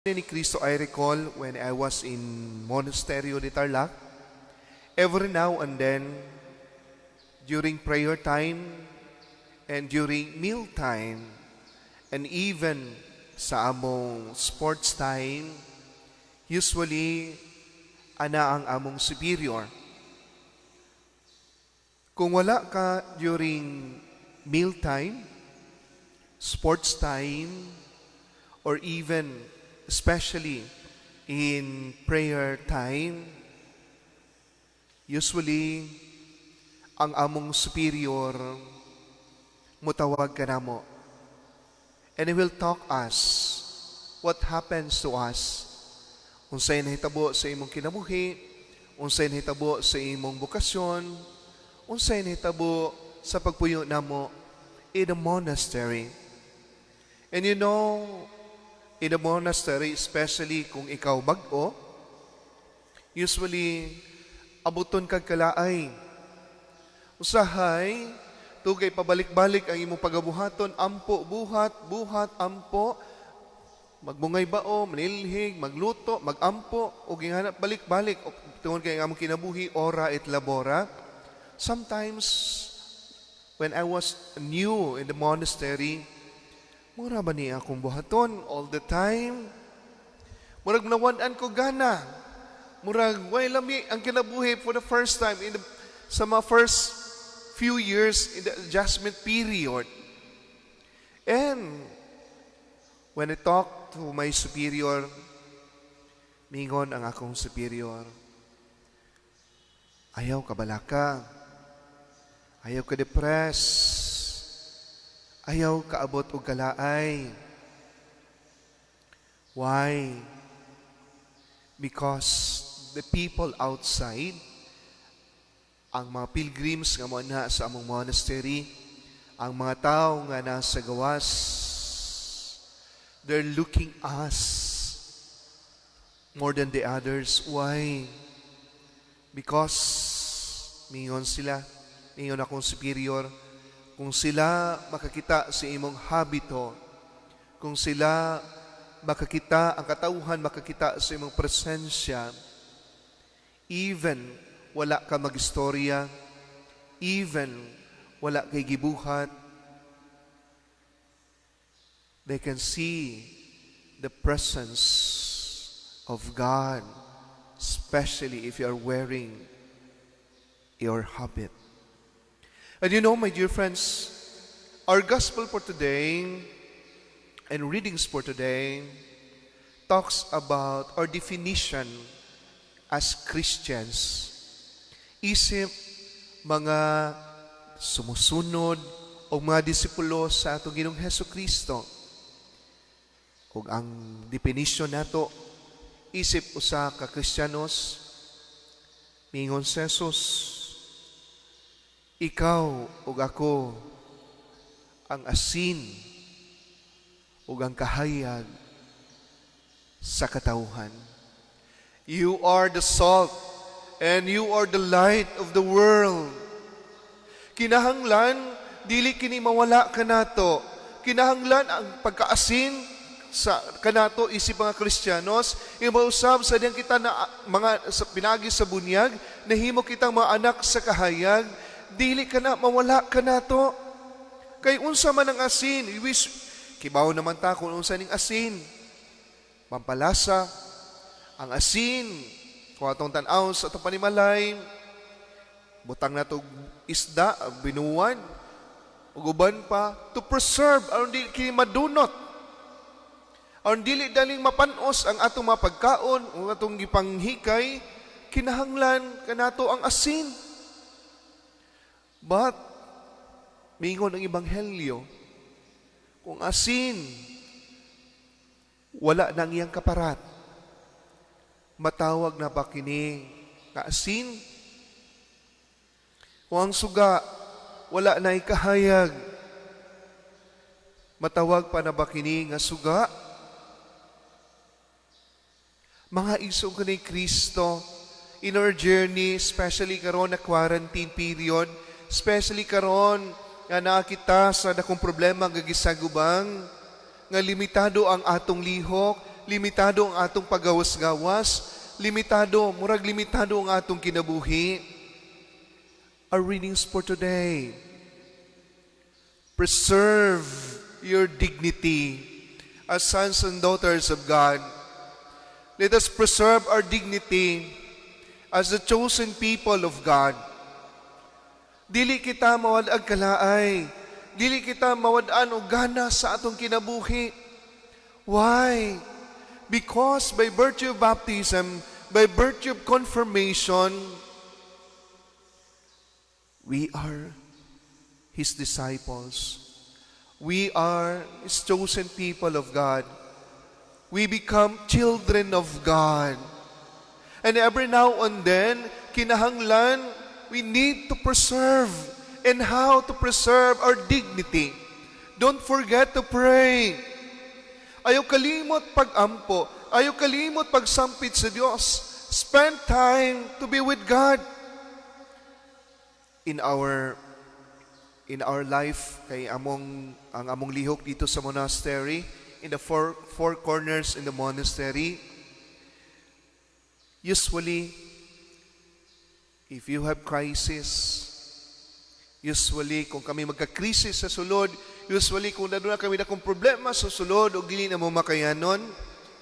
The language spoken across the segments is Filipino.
Ni Cristo, I recall when I was in Monasterio de Tarlac, every now and then, during prayer time, and during meal time, and even sa among sports time, usually, ana ang among superior. Kung wala ka during meal time, sports time, or even especially in prayer time, usually, ang among superior, mutawag ka namo. And he will talk us what happens to us. Unsay nahitabo sa imong kinabuhi, unsay nahitabo sa imong bukasyon, unsay nahitabo sa pagpuyo namo in the monastery. And you know, in the monastery, especially kung ikaw bag-o, usually, abuton kag kalaay. Usahay, tugay pabalik-balik ang imong pagabuhaton, ampo, buhat, ampo, magbungay bao, manilhig, magluto, magampo, o ginganap balik-balik, o tungod kay among kinabuhi, ora et labora. Sometimes, when I was new in the monastery, mura ba niya akong buhaton all the time? Murag nawanan ko gana. Murag, way lami ang kinabuhi for the first time sa mga first few years in the adjustment period. And when I talk to my superior, mingon ang akong superior, ayaw ka balaka, ayaw ka depress, ayaw kaabot og kalaay. Why? Because the people outside, ang mga pilgrims nga na sa among monastery, ang mga tao nga nasa gawas, they're looking us more than the others. Why? Because mingon akong superior, kung sila makakita sa imong habito, kung sila makakita, ang katauhan makakita sa imong presensya, even wala ka mag-istorya, even wala kay gibuhat, they can see the presence of God, especially if you are wearing your habit. And you know, my dear friends, our gospel for today and readings for today talks about our definition as Christians. Isip mga sumusunod o mga disipulo sa atong Ginoong Hesukristo. Ug ang definition nato, isip usa ka Kristiyanos, mingon si Jesus, ikaw ug ako ang asin ug ang kahayag sa katawhan. You are the salt and you are the light of the world. Kinahanglan, dili kini mawala kanato. Kinahanglan ang pagkaasin sa kanato isip mga Kristiyanos, imausab sa diyang kita na mga pinagi sa bunyag, nahimo kitang mga anak sa kahayag, dili ka na mawala kanato. Kay unsa man ang asin, kibaw naman ta kung unsa ning asin. Pampalasa, ang asin, kung atong tan-aw sa atong panimalay, butang na to isda, binuwan, ug uban pa, to preserve, aron dili kini madunot, aron dili daling mapanos ang atong mga pagkaon, o atong gipanghikay, kinahanglan kanato ang asin. But, mingon ang Ebanghelyo, kung asin, wala nang iyang kaparat, matawag na ba kini nga asin? Kung ang suga, wala na ikahayag, matawag pa na ba kini nga suga? Mga isog ko ni Kristo, in our journey, especially karon na quarantine period, especially karon nga nakita sa dakong problema nga gisagubang, nga limitado ang atong lihok, limitado ang atong paggawas-gawas, murag limitado ang atong kinabuhi. Our readings for today. Preserve your dignity as sons and daughters of God. Let us preserve our dignity as the chosen people of God. Dili kita mawad-ag kalaay. Dili kita mawad-an og gana sa atong kinabuhi. Why? Because by virtue of baptism, by virtue of confirmation, we are His disciples. We are His chosen people of God. We become children of God. And every now and then, kinahanglan, we need to preserve. And how to preserve our dignity. Don't forget to pray. Ayaw kalimot pag-ampo. Ayaw kalimot pagsampit sa Diyos. Spend time to be with God. In our life, kay ang among lihok dito sa monastery, in the four corners in the monastery, usually, if you have crisis, usually, kung kami magka-krisis sa sulod, usually, kung na kami na kung problema sa sulod o dili na mo makayanon,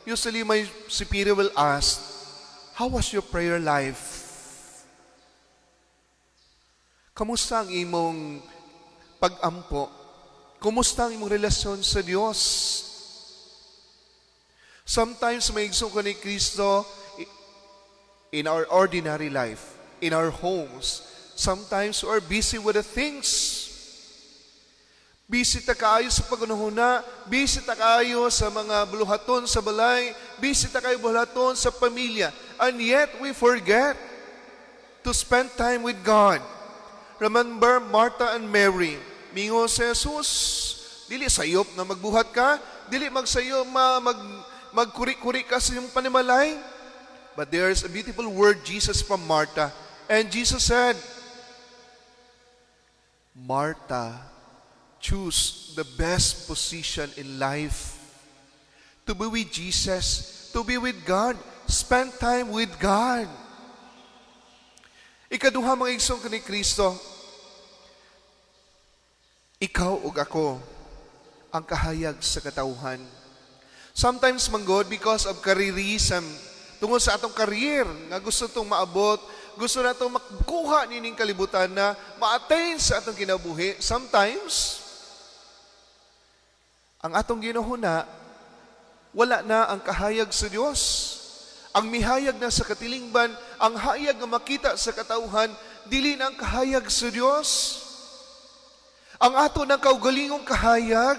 usually, my superior will ask, how was your prayer life? Kamusta ang imong pag-ampo? Kumusta ang imong relasyon sa Diyos? Sometimes, may igsoon ko ni Kristo in our ordinary life, in our homes. Sometimes we are busy with the things. Busy ta kaayo sa pagunahuna, busy ta kaayo sa mga buluhaton sa balay, busy ta kaayo buluhaton sa pamilya. And yet we forget to spend time with God. Remember Martha and Mary. Mingo si Jesus, dili sayop na magbuhat ka, dili magsayo magkuri-kuri ka sa iyong panimalay. But there is a beautiful word, Jesus, from Martha. And Jesus said, Martha, choose the best position in life. To be with Jesus, to be with God, spend time with God. Ikaduha mga igsoon ni Kristo, ikaw ug ako ang kahayag sa katawhan. Sometimes manggod because of careerism, tungod sa atong career nga gusto itong maabot, gusto na itong makuha nining kalibutan na ma-attain sa atong kinabuhi. Sometimes, ang atong ginuhuna, wala na ang kahayag sa Diyos. Ang mihayag na sa katilingban, ang hayag na makita sa katauhan, dili na ang kahayag sa Diyos. Ang ato ng kaugalingong kahayag,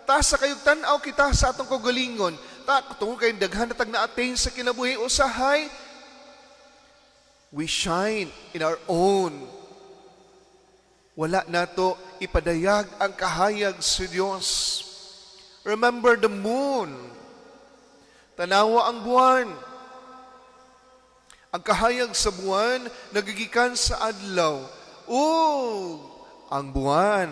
ta sa kayong tanaw kita sa atong kaugalingon, ta tungkol kayong daghan na tag na-attain sa kinabuhi, usahay, we shine in our own. Wala na to ipadayag ang kahayag sa Diyos. Remember the moon. Tanawa ang buwan. Ang kahayag sa buwan nagigikan sa adlaw. Ang buwan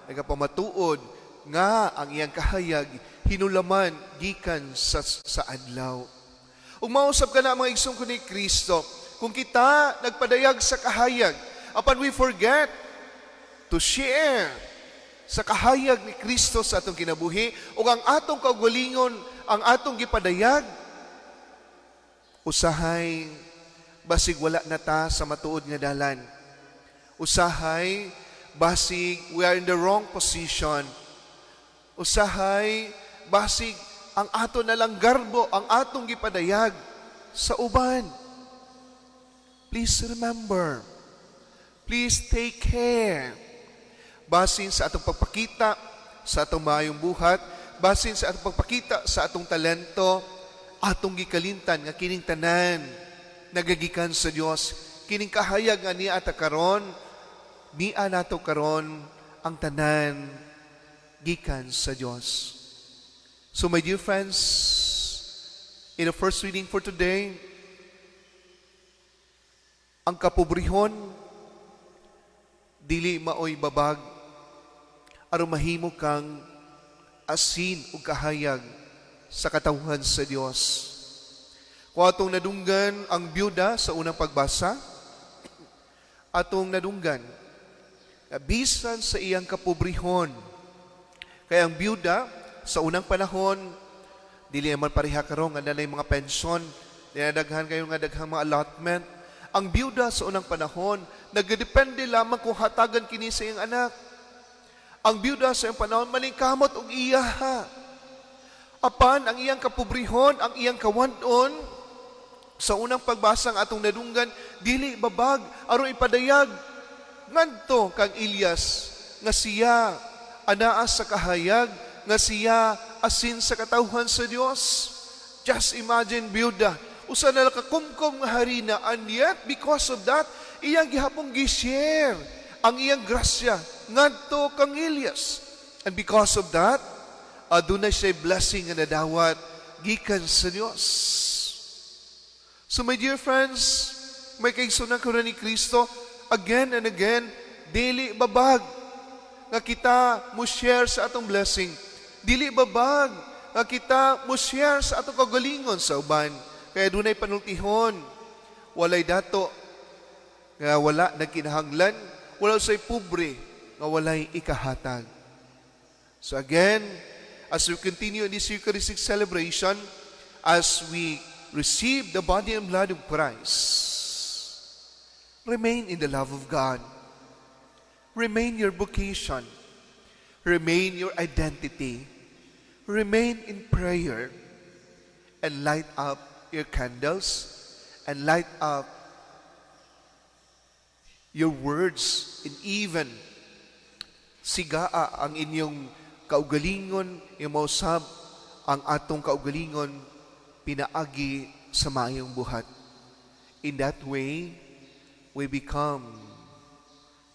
nagapamatuod nga ang iyang kahayag hinulaman gikan sa adlaw. Ug mausap ka na mga igsoon ko ni Kristo, kung kita nagpadayag sa kahayag, upon we forget to share sa kahayag ni Kristo sa atong kinabuhi, o ang atong kaugalingon, ang atong gipadayag, usahay, basig wala na ta sa matuod nga dalan. Usahay, basig we are in the wrong position. Usahay, basig ang ato nalang garbo, ang atong gipadayag sa uban. Please remember. Please take care. Basin sa atong pagpakita sa atong maayong buhat, basin sa atong pagpakita sa atong talento, atong gikalintan nga kining tanan nagagikan sa Dios. Kining kahayag nga niya ata karon, niya nato karon ang tanan gikan sa Dios. So my dear friends, in the first reading for today, ang kapobrehon dili maoy babag aron mahimo kang asin ug kahayag sa katawhan sa Dios. Kung atong nadunggan ang byuda sa unang pagbasa, atong nadunggan bisan sa iyang kapobrehon. Kaya ang byuda sa unang panahon, dili man pareha karon nga nanay mga pensyon, dinadaghan kayo nga daghang mga allotment. Ang byuda sa unang panahon, nagdepende lamang kung hatagan kini sa iyang anak. Ang byuda sa iyang panahon, malingkamot og iyaha. Apan, ang iyang kapobrehon, ang iyang kawan-on, sa unang pagbasa ng atong nadunggan, dili babag, aron ipadayag, ngadto kang Elias, nga siya anaa sa kahayag, nga siya asin sa katawhan sa Dios. Just imagine, byuda, usa na nakakumkom nga harina, and yet, because of that, iyang gihapong gi-share ang iyang grasya ngadto kang Elias. And because of that, adunay siya blessing nga nadawat gikan sa Dios. So my dear friends, may kaigsunan ko ni Kristo, again and again, dili babag nga kita mo share sa atong blessing. Dili babag nga kita mo share sa atong kagalingon sa uban. Kaya dunay panultihon, walay dato, nga wala nagkinahanglan, wala usay pobre, nga walay ikahatag. So again, as we continue in this Eucharistic celebration, as we receive the body and blood of Christ, remain in the love of God. Remain your vocation. Remain your identity. Remain in prayer. And light up your candles. And light up your words. And even sigaa ang inyong kaugalingon, imausab ang atong kaugalingon, pinaagi sa maayong buhat. In that way, we become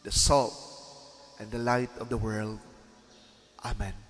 the salt and the light of the world. Amen.